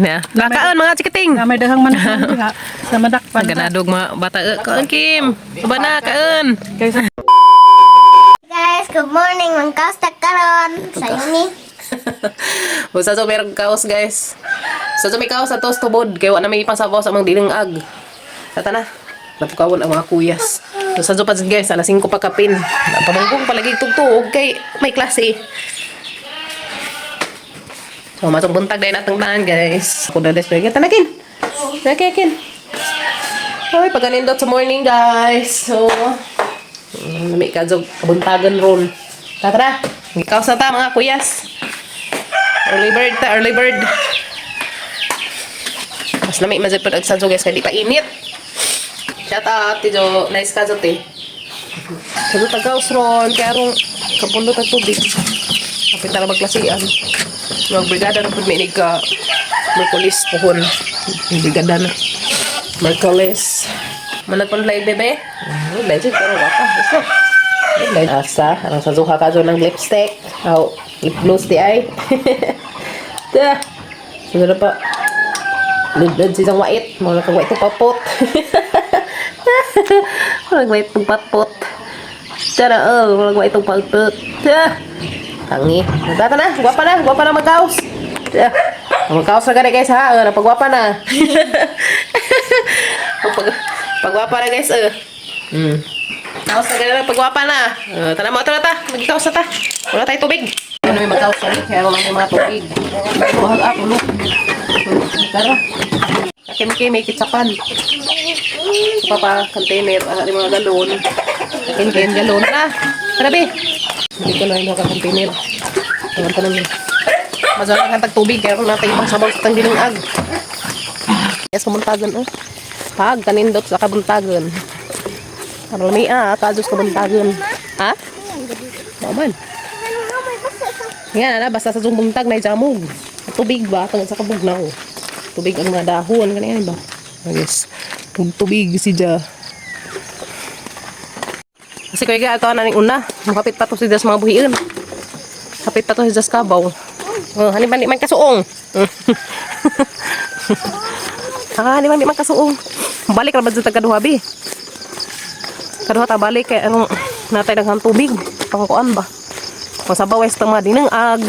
Ya, lakaan mga chikating. May dahang man sa madakpan. Ganadog mga bata. Kaon Kim. Uba na kaon. Guys, good morning. Mangkaos ta karon sa uni. Busa so merong kaos guys. Sa may kaos sa tos tubod kay wa na may ipasabaw sa mga diling ag. Tata na. Napukawon ang mga kuyas. So sa pa guys, alas 5 pa kapin. Pamangkong palagi tugtuog kay may klase. So masong buntag dahil natang tanan guys. Ako na desperate. Tanakin. Nakikin. Hoy, paganindot sa morning guys. So, may kadzog buntagan roll. Tara. Ikaw sa ta mga kuyas. Early bird ta, early bird. Mas na may mazipod ag sanso guys, kaya di pa init. Shout out, tijo, nice ka te. Sabi tagaws ron, kaya rong kapundot ang tubig. Kapit na magklasian. Mga brigada na po may ka Merkulis pohon. Brigada na. Merkulis. Manat pa nalay bebe? Legend, pero waka. Gusto. Asa, ang sazuha ka ng lipstick. Oh, lip gloss di ay. Dah. Siguro pa. Ludod sisang wait. Mga kang wait itong papot. Mga wait itong papot. Tara, mga wait itong papot. Dah. Tangi. Nagkata na. Guwapa na. Guwapa na magkaos. Dah. Magkaos na ka na guys ha. Napagwapa na. Pagwapa na guys. Kaos na ganun, pagwapa na. Tana mo, ito na ta. Magkaos na ta. Wala tayo tubig. Ano may magkaos na rin, kaya naman yung mga tubig. Buhag ako, look. Tara. Kakim-kim, may kitsapan. Sa pa, container, yung mga galon. Kakim-kim, galon. Tara, be. Hindi ko na yung mga container. Tawag ka namin. Masalang kang tagtubig, kaya kung natin ibang sabaw sa tanggiling-ag. Yes, kumuntagan, oh. Pag, kanindot sa kabuntagan. Para lami kados kabuntagan. Ha? Naman. Yan, basta sa buntag na jamog. Tubig ba? Tungod sa kabugnaw. Tubig ang mga dahon. Ganyan ba? Yes. Tubig si Ja. Kasi kaya kaya ito na ning una. Makapit pa to si Das mga buhiin. Kapit pa to si Das kabaw. Hani man kasuong. Hani man kasuong. Balik ra ba sa tagaduhabi? Kaduha ta balik kay anong natay daghang tubig pangkuan ba. Pasabawes ta mga dinang ag.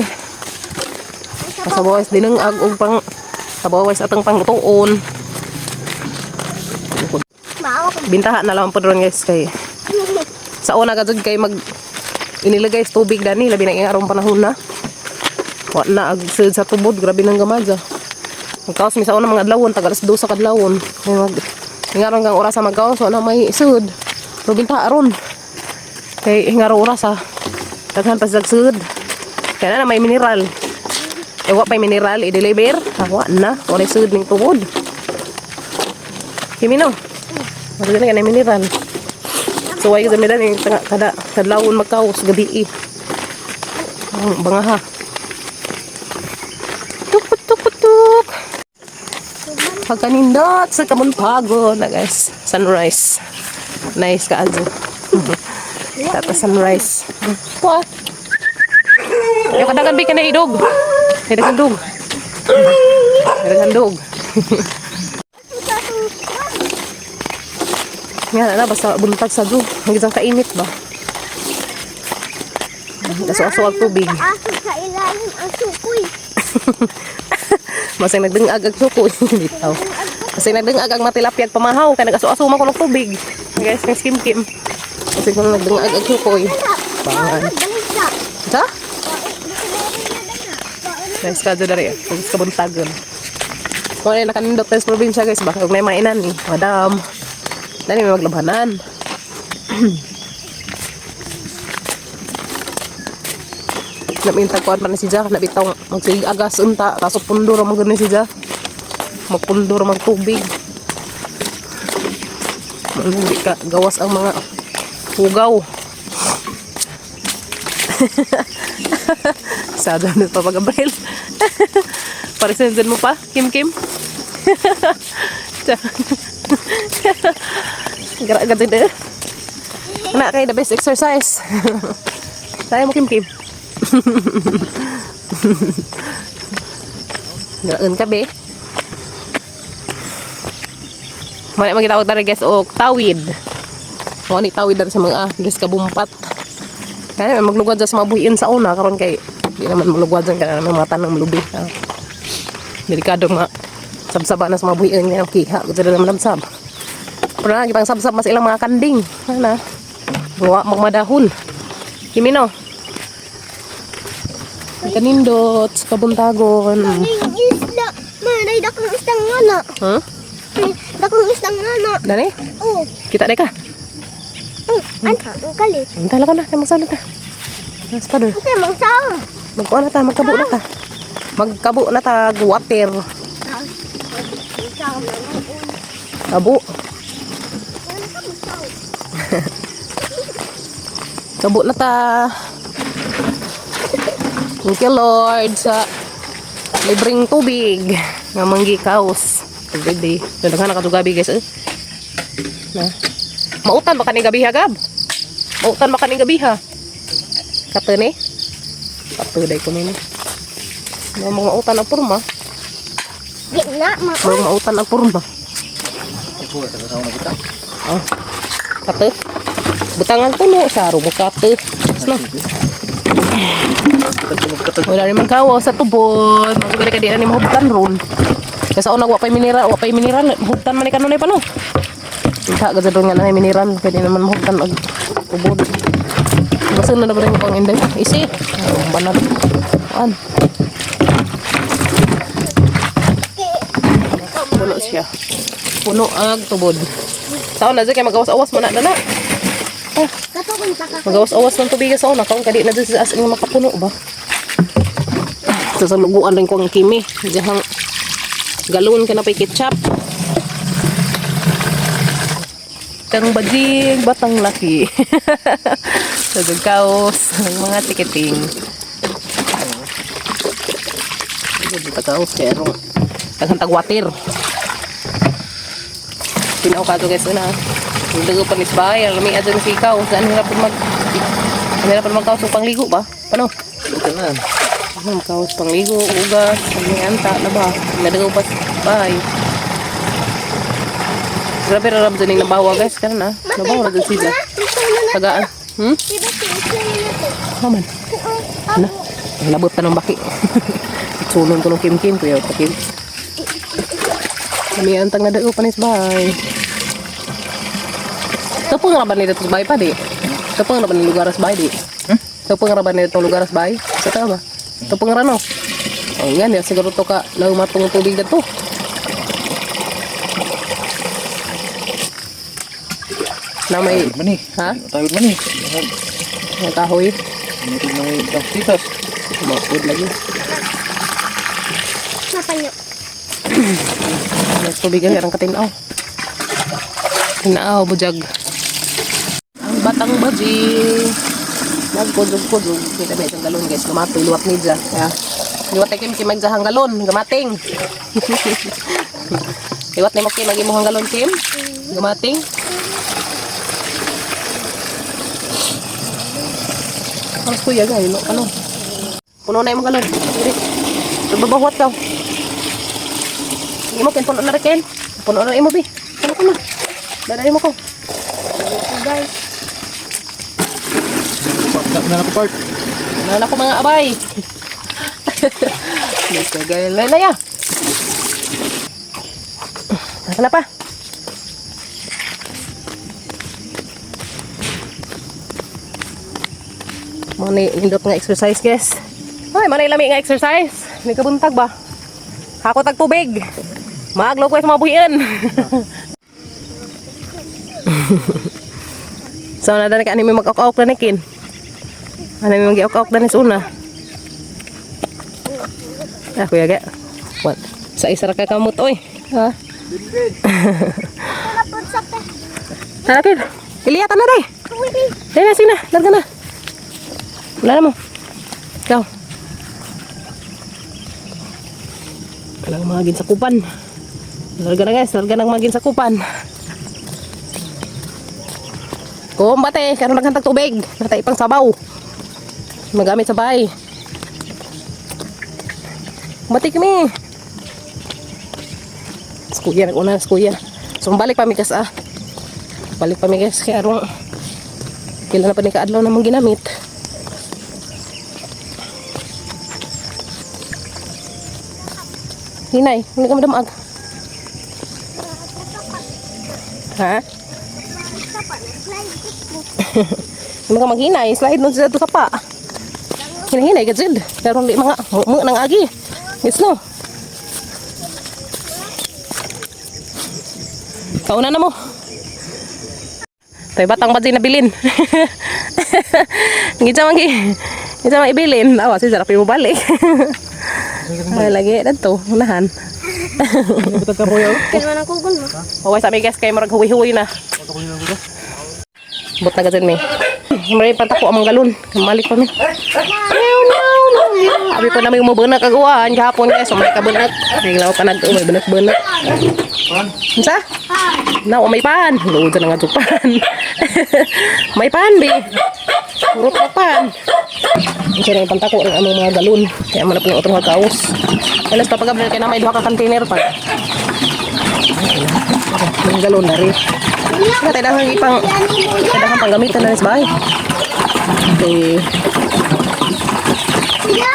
Pasabawes dinang ag ug pang sabawes atong pangtuon. Bintaha na lang po ron guys kay sa una gajud kay mag inilagay sa tubig dani labi na ingarong panahon na. Wa na ag sa tubod grabe nang gamaja. Magkaos mi sa una mga adlawon taga alas 2 kadlawon. Kay mag ingarong kang oras sa magkaos wa na may sud. Rubinta aron. Kay ngaro oras ha. Daghan pa sa sud. Kaya na may mineral. Wa pa mineral i-deliver. Wa na. Wala sud ning tubod. Kimino. Wala na kanay mineral. So way sa medan ning kada kadlawon magkaos gabi. Bangaha. Tuk. Pagkanindot sa Kamuntagon na guys. Sunrise. Nice ka ajo. Tata sunrise. What? Yung kadagan bi ka na idog. Kadagan dog. Kadagan dog. Nga na basta buntag sa dog. Ang isang kainit ba? Kaso-aso ang tubig. Aso sa ilalim ang sukoy. Masay nagdengag ang sukoy. Bitaw. Masay nagdengag ang matilapyag pamahaw. Kaya nag-aso-aso man ko ng tubig. Guys, ng skim-kim. Kasi kung nagdengag ang sukoy. Bangan. Sa? Guys, kadyo na rin. Pagkas kabuntagan. Kung ano nakanindot tayo sa probinsya guys. Baka huwag na yung mainan eh. Madam. Dali may maglabhanan. Namintag ko pa na si Ja. Nabitaw magsilig agas unta. Kaso pundo ra magani si Ja. Magpundo ra magtubig. Hindi ka gawas ang mga hugaw. Sada na pa pag-abril. Parisensin mo pa, Kim. Gara-gara din. Anak kayo the best exercise. Saya mo Kim. Gaan ka be. Mali magitawag tari guys o tawid. O ni tawid dari sa mga dress ka bumpat. Kaya may maglugwad dyan sa mga buhiin sa una karon kay di naman maglugwad dyan kaya may mga tanang malubi. Delikado mga sabsaba na sa mga buhiin nga kiha ko dyan naman sabsab. Pero na kitang sabsab mas ilang mga kanding. Ano? Mga magmadahon. Kimino. Kanindot, kabuntagon. Maning isda. Manay dakong isdang ngana. Huh? Dakong isdang ngana. Dani? Oh. Kita deh ka. Anta, ang kalit. Antala ka na, kaya magsalat ka. Mas pa doon. Okay, magsama. Magkuha na ta, magkabo na ta. Magkabo na ta, water. Kabo. Kabo na ta. Thank you Lord sa libreng tubig nga manggikaos everyday. Daghan na kadto gabi guys. Na. Mautan ba kaning gabi ha gab? Mautan ba kaning gabi ha? Kato ni? Kato day ko ni. Mga mautan ang purma. Di na, Mga mautan ang purma. Oh. Kato. Butangan puno saro mo kato. No. Wala rin magkawa sa tubod. Masugari ka di na ni mahubtan ron. Kasi ako nagwa pa'y mineral. Mahubtan man ni kanunay pa no. Hindi ka doon nga na mineral. Kaya di naman mahubtan og tubod. Basta na na ba rin yung pang inday? Isi. Banat. An. Puno siya. Puno ag tubod. Saan na dyan kaya magawas-awas mo na na. Katukunta ka. Magawas-awas ng tubig sa una. Kung kadi na dyan sa asing makapuno ba? Sa luguan rin ko ang kimi. Diyang galon ka na pa'y ketchup. Tang bajig, batang laki. Sa gagkaos ng mga tikiting. Dito tagaos kaya rong taghang tagwater. Pinaw ka ito guys na. Dago pa nisbay, alam mo adyan si ikaw. Saan hirap pa magkaos ng pangligo ba? Paano? Ito na. Kaos pangligo, ugas, may anta na ba? Nadagaw pa bahay. Grabe rarab dyan yung nabawa guys. Kaya na, nabawa na dyan siya. Tagaan. Maman. Ano? Labot pa ng baki. Sulong ko ng kim-kim. Kuya pa kim. May antang nadagaw pa nis bahay. Ito pong raban nito sa bahay pa di? Ito pong raban nito lugar sa bahay di? Ito pong raban nito lugar sa bahay? Sa tama ba? Ito pong rano. O yan, siguro ito ka laumatong tubig na ito. Na may... Mani. Ha? Tawid mani. May kahoy. Ito na may titas. Bakod lagi. Napanyo. May tubig ang katinaw. Tinaaw, bujag. Ang batang baji. Nagkudog-kudog. Kita ba isang galon guys. Gamatoy, luwak ni dyan. Liwat na kim kimag sa hanggalon. Gamating. Liwat na mo kim. Lagi mo hanggalon kim. Gamating. Mas kuya gay. Ano? Puno na yung galon. Babawat daw. Imo kin puno na rin kin. Puno na imo bi. Puno ka na. Dadali mo ko. Guys. Na ako part. Wala ko mga abay. Nagkagay na ya. Nasa pa. Mani indot nga exercise guys. Ay, mani lami nga exercise. May kabuntag ba? Ako tag tubig. Maaglaw ko sa mga buhian. So na dani ka ani mag-ok-ok na kin. Ano may mag-ok-ok na nis una. Ah, kuya ga. What? Sa isa ra ka kamot oy. Ha? Kapag sa pe. Harapin. Iliyatan na rin. Dahil na, sige na. Larga na. Wala na mo. Ikaw. Walang magin sa kupan. Larga na guys. Larga na magin sa kupan. Kumbate. Karoon naghantag tubig. Natay pang sabaw. Magamit sa bahay. Kumbate kami. kuya, nag-una sa kuya. So, balik pa mi guys Balik pa mi guys, kaya arong kailan na pa ni kaadlaw namang ginamit. Hinay, hindi ka madamag. Ha? Hindi ka maghinay, slide nun sa pa. Hinahinay ka dyan. Pero hindi mga nang agi. Yes no? Kauna na mo. Tay batang badzi na bilin. Ngitsa mang ibilin. Awa si sarap mo balik. Ay lagi dito, unahan. Betul ka boyo. Kailan ako gulo? Huwag sa amin guys, kayo marag huwi-huwi na. But na gazin may. Maray pantako amang galon. Malik pa mi. Abi pa namin umubunak kagawahan kahapon guys. So may kabunak. Tinglaw pa nag-umay bunak-bunak. Sa? Na, may pan. Luod na nga ito pan. May pan, bi. Purot na pan. Kasi na yung pantako ng among mga galon. Kaya manap ng utong kaos. Alas papagablan kaya na may duha ka container pa. Yung galon na rin. Kaya tayo dahang panggamitan na rin sa bahay. Okay.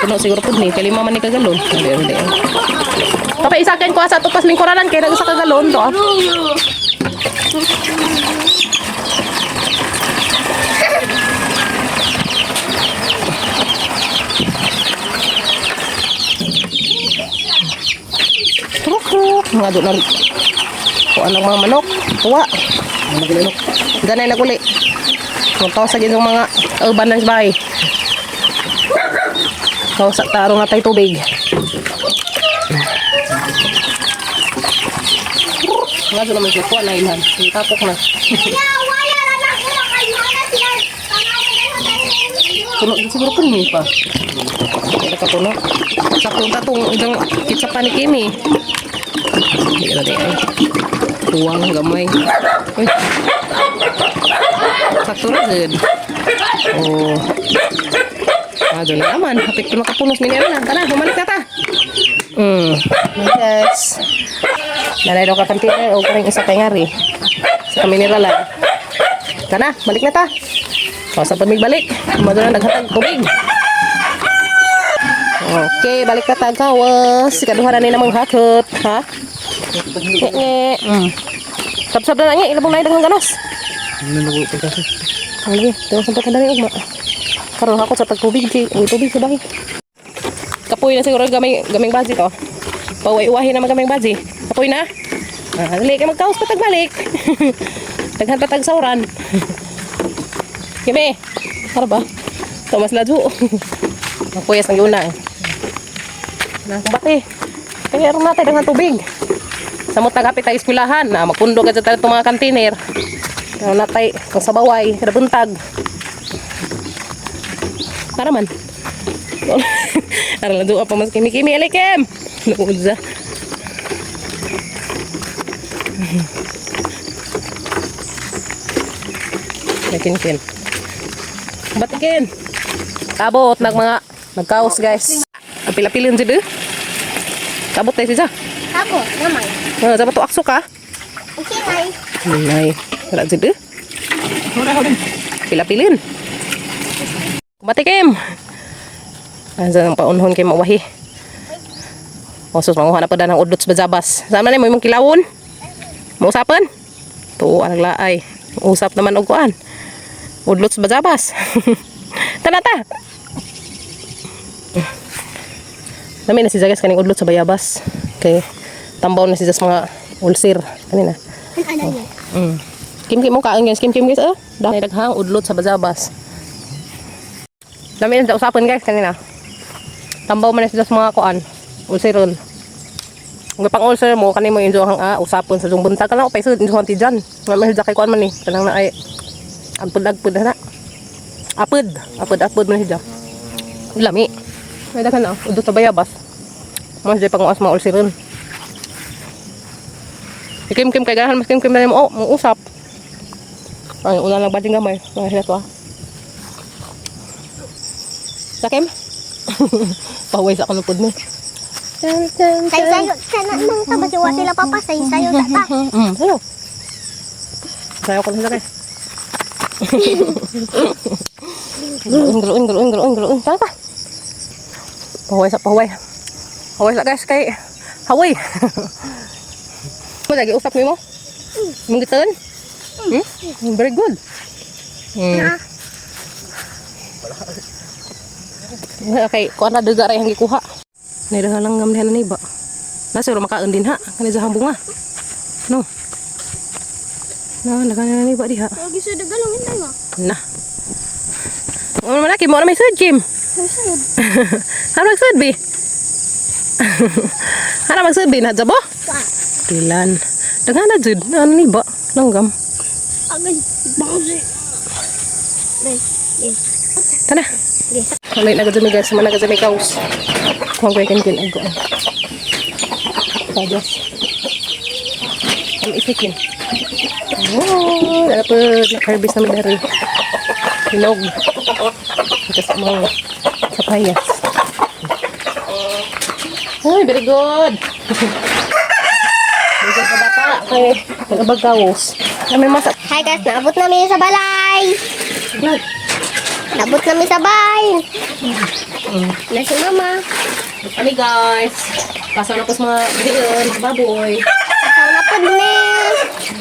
Puno siguro po ni. Kalima man ni kagalon. Hindi. Kapag isakin ko sa tupas lingkuranan kaya nag-isa kagalon to. Truk. Mga doon na kuha ng mga manok. Tuwa. Ganay na kuli. Magkaw sa ginong mga urban ng bahay. Kaw sa taro nga tayo tubig. Nga doon naman siya. Kuha na ilhan. Tapok na. Puno din siguro po niyo pa. Kaya nakapuno. Sakong tatong idang kitsa pa ni Kimi. Hindi na ay. Tuwang gamay. Uy. Sakto na din. Oh. Doon na naman. Hapit ko nakapunos ni Nero na. Tara, bumalik na ta. Yes. Nanay daw ka kantina o karing isa kay ngari. Sa kamineralan. Tara, balik na ta. Sa pamigbalik. Madula naghatag tubig. Okay, balik na ta kawas. Sikaduha na nila mga hakot. Ha? Sab-sab na nga. Ilabong na yung ganas. Nalago ito kasi. Lagi, daw sampai ka dali ugma. Karon ako sa tagtubig, tubig sa bahay. Kapoy na siguro gaming baji to. Paway-uwahin na magaming baji. Kapoy na. Dali ka magkaos patag balik. Daghan patag sauran. Kime. Para ba? Thomas Ladjo. Kapoy as ang yuna. Na kumbati. Kaya ron natin daghan tubig. Samot nagapit ang eskwelahan na magpundo ka sa mga container. Kaya natay kung sa baway, kada buntag. Para man. Aral na doon pa mas kimi-kimi. Alikem! Nakuudza. Nakin-kin. Batikin. Kabot nagkaos guys. Ang pila-pilin dito. Kabot tayo siya. Ako, naman. Dapat to akso ka. Okay, nay. Nay. Wala dito. Pila-pilin. Batikim. Ansa ang paunhon kay mawahi. Osos manguha na pa ng udlots bazabas. Saan na mo imong kilawon? Mausapan? Tuo ang laay. Usap naman og kuan. Udlots bazabas. Tanata. Nami na si Zagas kaning udlot sa bayabas. Kay tambaw na si Zagas mga ulcer kanina. Kim mo kaon guys, kim guys dahil daghang udlot sa bazabas. Dami na usapan guys kanina. Tambaw man na sila sa mga kuan. Ulceron. Ang pang ulcer mo kanimo mo yung usapon sa buntag kana pa isud insuhan ti dyan. Nga mahil kay kuan man ni. Kanang na ay ampud-agpud na. Apud man siya. Lami. May daghan na udot sa bayabas. Mas jay panguas mga ulceron. Kim kay ganahan mas kim na mo usap. Ay una lang bading gamay. Mga sila to Sakim? Paway sa kanupod mo. Sayo-sayo. Sana nang tabasiwa sila papa. Sayo-sayo tata. Sayo. Sayo ko lang sa kay. Geluin. Tara ta. Pahuway sa pahuway. Pahuway sa guys kay Hawaii. Mo lagi usap mo? Mong gitan? Very good. Okay, kuan na daga ra yang gikuha. Nay daga langgam dihan ni ba. Nasa ro makaon din ha. Kani sa bunga. No. Daga na ni ba diha. Lagi sudah galungin tayo. Nah. Ano man mo na may sud Jim. Ano magsud bi? Ano magsud bi na jabo? Tilan. Daga na jud. Ano ni ba? Langgam. Agad. Bangsi. Tana. Kalay na gajami guys, mana gajami kaus. Kuang ko ikan ago. Sajas. Kami isikin. Oh, dapat nakarbis namin dari. Hinog. Tapos mga sapayas. Ay, very good. Very good ka bata. Kaya, nag-abag kaus. Kami masak. Hi guys, naabot namin sa balay. Good. Naabot namin sa bahay. Na si mama. Kami guys. Pasok na po sa mga bidiyon, sa baboy. Asawa na po din.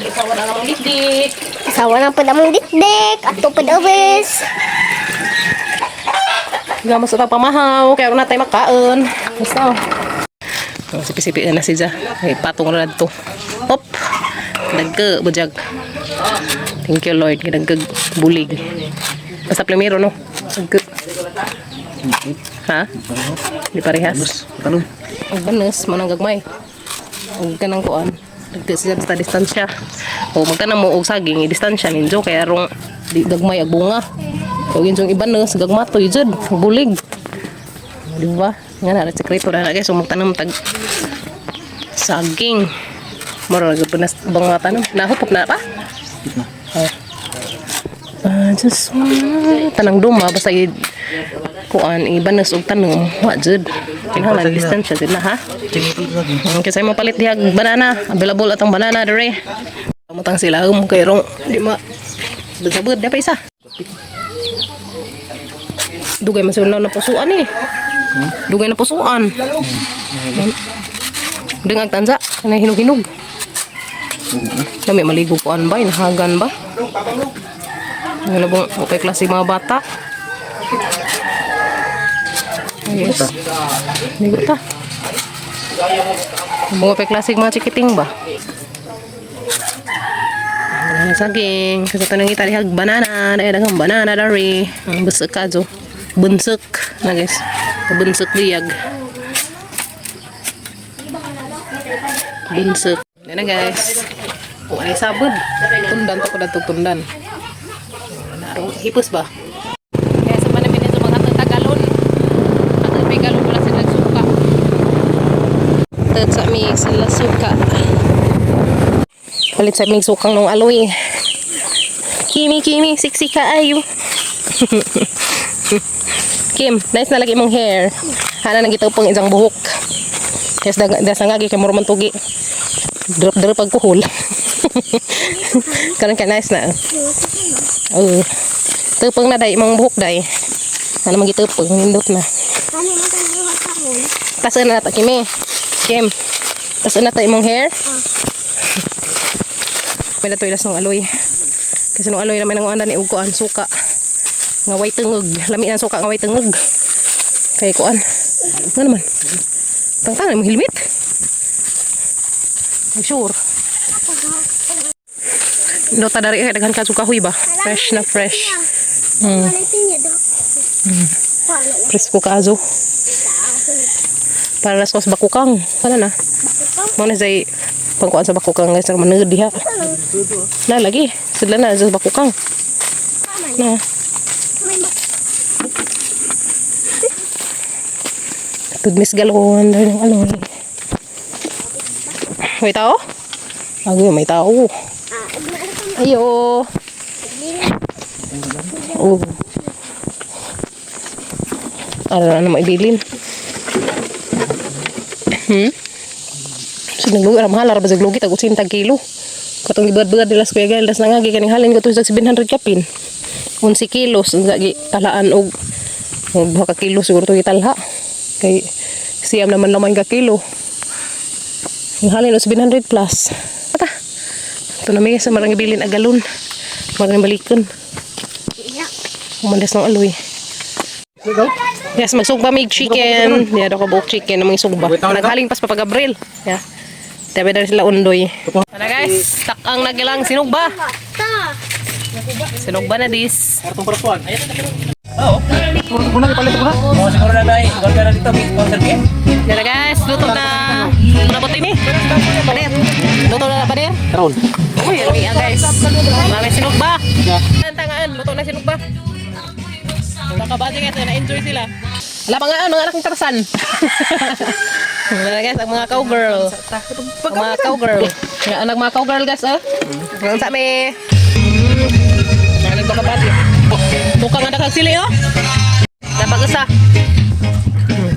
Ikaw na lang dikdik. Asawa na po damang dikdik. At po awis. Nga mas ito pamahaw. Kaya na tayo makaon. Basta. Sipi-sipi na siya. Ay, patong na to. Hop. Nagka, bujag. Thank you Lord. Nagka bulig. Basta primero, no? Nagka. Ha? Di parehas. Tanong. Ang banas, manang gagmay. Ang ganang kuan. Nagka siya basta distansya. O magtanang mo og saging, i-distansya ninjo. Kaya rong di gagmay ag bunga. So yun yung iba na sa gagmatoy dyan, bulig. Di ba? Nga na, sekreto na guys. So magtanam tag saging. Mara nagpanas bang mga tanam. Nahupop na pa? Just tanang duma basta kuan ibanas og tanong wa jud. Kinahanglan distansya jud na ha. Kasi mo palit diha banana, available atong banana dire. Mutang sila kay rong di ma sabud pa isa. Dugay man sila na pusuan eh. Dugay na pusuan. Dengag tanza, kanay hinog-hinog. Kami maligo kuan ba, inahagan ba? Ano bang upay klase mga bata? Ayos. Ligo ta. Mga upay klase mga chikiting ba? Saging. Kasi ito nang italihag banana. Dahil dagang banana dari. Ang busuk ka jo. Bunsuk na guys. Bunsuk liyag. Bunsuk. Yan na guys. Kung ano sabod. Tundan to ko na tundan. Hipos ba? Kaya sa panamin ito mga tagalon. At may galon wala sila suka. Tad sa aming sila suka. Palit sa aming sukang nung aloy. Kimi, siksi ka ayo. Kim, nice na lagi mong hair. Hana nang gitaw pang isang buhok. Yes, dasang lagi kay murman tugi. Drop pag kuhol. Karon ka nice na. Oh. Tupang na day imong buhok day. Ano man gitupang nindot na. Ano man tayo buhat ako? Tasan na ta Kimi. Kim. Tasan na ta imong hair. May natuilas ng aloy. Kasi nung aloy naman ang anda ni ugoan suka. Nga way tungog. Lami ang suka nga way tungog. Kaya kuan. Ano naman? Tangtang na mong helmet. Sure. Dota dari daghan ka suka huy ba? Fresh na fresh. Fresh ko kazo. Para las kos bakukang. Sana na. Mo na say pangkuan sa bakukang guys, manud diha. Na lagi. Sudlan na sa bakukang. Na. Tudmis galon dari ng aloy. May tao? Agoy, may tao. Ayo. Oh. Ano na maibilin? Sinaglugi ra mahal ra basig lugi tag 80 kilo. Katong gibad-bad dilas kuya gal das nangagi kaning halin ko to sa 700 kapin. 11 kilos ang gi talaan og 2 ka kilo siguro to gitalha. Kay siyam naman lamang ka kilo. Yung halin o 700 plus. Ata. Ito na may sa marang ibilin agalon. Marang balikon. Umandas ng aloy. Yes, magsugba mig chicken. Yan ako buok chicken na mga sugba. Naghaling pas papagabril. Yeah. Tabi na sila undoy. Ano guys, tak ang nagilang sinugba. Sinugba na dis. Kartong parasuan. Kung nagipalit ko ha? Oo, siguro na na. Siguro na dito. Sponsor game. Yan na guys, luto na. Nabot ini. Paner. Luto na paner. Karon. Uy, yan guys. Mami sinugba. Tangaan, luto na sinugba. Nakabati guys, na-enjoy sila. Wala pa nga, mga anak ng Tarsan. Wala guys, ang mga cowgirl. Ang mga cowgirl. Ang anak mga cowgirl guys, oh. Ang sami. Ang kabati. Tukang ang dakang sili, oh. Napag-isa.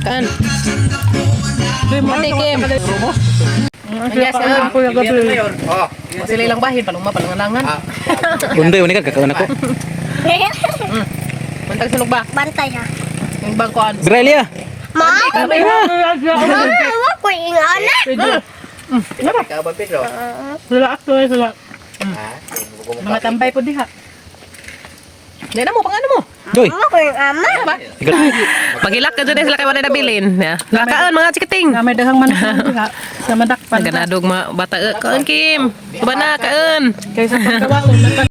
Kaan. Matikim. Yes, sili lang bahin, palangan-langan. Undoy, unik ka kakawan ako. Mantag sinug ba? Bantay ha. Yung bangkoan. Grelia! Ma? Wala ko ingana. Sila actually sila. Mga tambay po diha. Hindi na mo, pang ano mo? Doy! Wala ko yung ama. Magilak ka dyan sila kayo na nabilin. Lakaan mga chikiting. Nga may daghang manok diha sa madakpan. Ganadog mga bata. Kaan Kim. Iba na, kaan. Kaysa pagkawalon